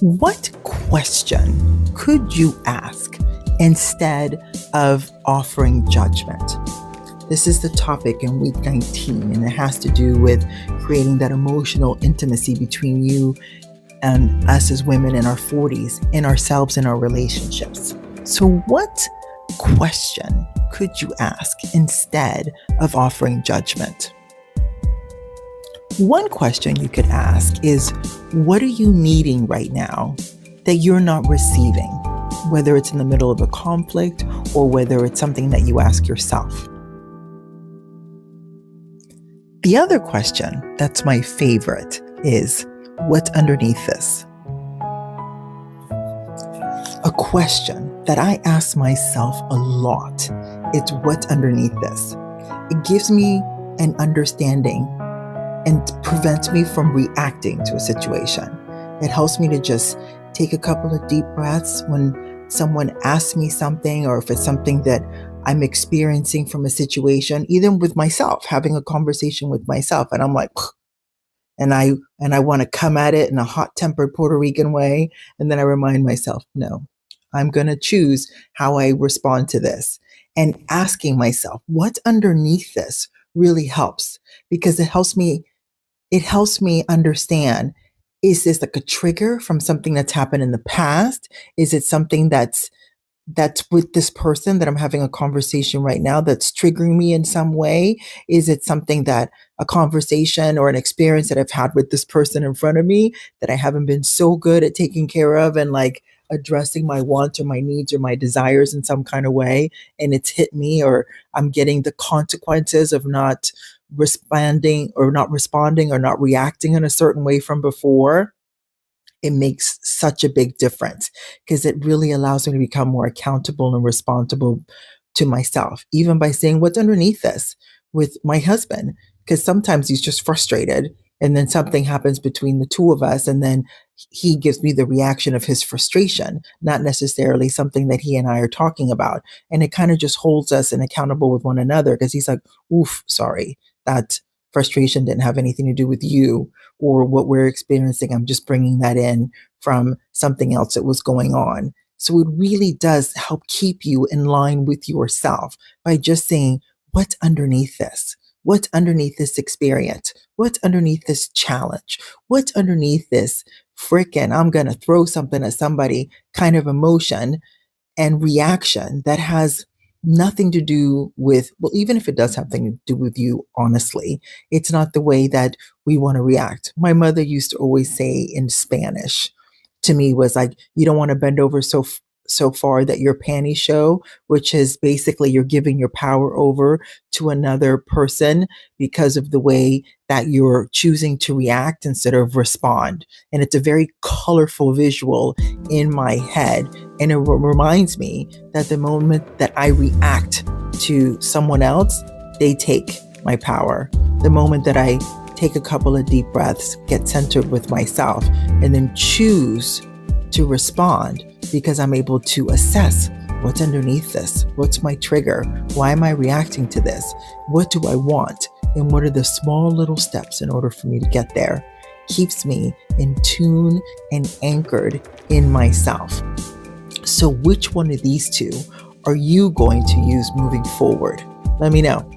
What question could you ask instead of offering judgment? This is the topic in week 19, and it has to do with creating that emotional intimacy between you and us as women in our 40s, in ourselves, in our relationships. So, what question could you ask instead of offering judgment? One question you could ask is, what are you needing right now that you're not receiving? Whether it's in the middle of a conflict or whether it's something that you ask yourself. The other question that's my favorite is, what's underneath this? A question that I ask myself a lot is, what's underneath this? It gives me an understanding and prevents me from reacting to a situation. It helps me to just take a couple of deep breaths when someone asks me something, or if it's something that I'm experiencing from a situation, even with myself, having a conversation with myself, and I'm like, and I want to come at it in a hot-tempered Puerto Rican way, and then I remind myself, no, I'm going to choose how I respond to this. And asking myself, what's underneath this really helps, because it helps me understand, is this like a trigger from something that's happened in the past? Is it something that's with this person that I'm having a conversation right now that's triggering me in some way? Is it something that a conversation or an experience that I've had with this person in front of me that I haven't been so good at taking care of and like addressing my wants or my needs or my desires in some kind of way, and it's hit me, or I'm getting the consequences of not responding or not reacting in a certain way from before? It makes such a big difference, because it really allows me to become more accountable and responsible to myself, even by saying what's underneath this with my husband, because sometimes he's just frustrated, and then something happens between the two of us, and then he gives me the reaction of his frustration, not necessarily something that he and I are talking about. And it kind of just holds us and accountable with one another, because he's like, oof, sorry, that frustration didn't have anything to do with you or what we're experiencing. I'm just bringing that in from something else that was going on. So it really does help keep you in line with yourself by just saying, what's underneath this? What's underneath this experience? What's underneath this challenge? What's underneath this frickin' I'm going to throw something at somebody kind of emotion and reaction that has nothing to do with, well, even if it does have something to do with you, honestly, it's not the way that we want to react. My mother used to always say in Spanish to me, was like, you don't want to bend over so far that your panties show, which is basically you're giving your power over to another person because of the way that you're choosing to react instead of respond. And it's a very colorful visual in my head. And it reminds me that the moment that I react to someone else, they take my power. The moment that I take a couple of deep breaths, get centered with myself, and then choose to respond, because I'm able to assess what's underneath this. What's my trigger? Why am I reacting to this? What do I want? And what are the small little steps in order for me to get there? Keeps me in tune and anchored in myself. So which one of these two are you going to use moving forward? Let me know.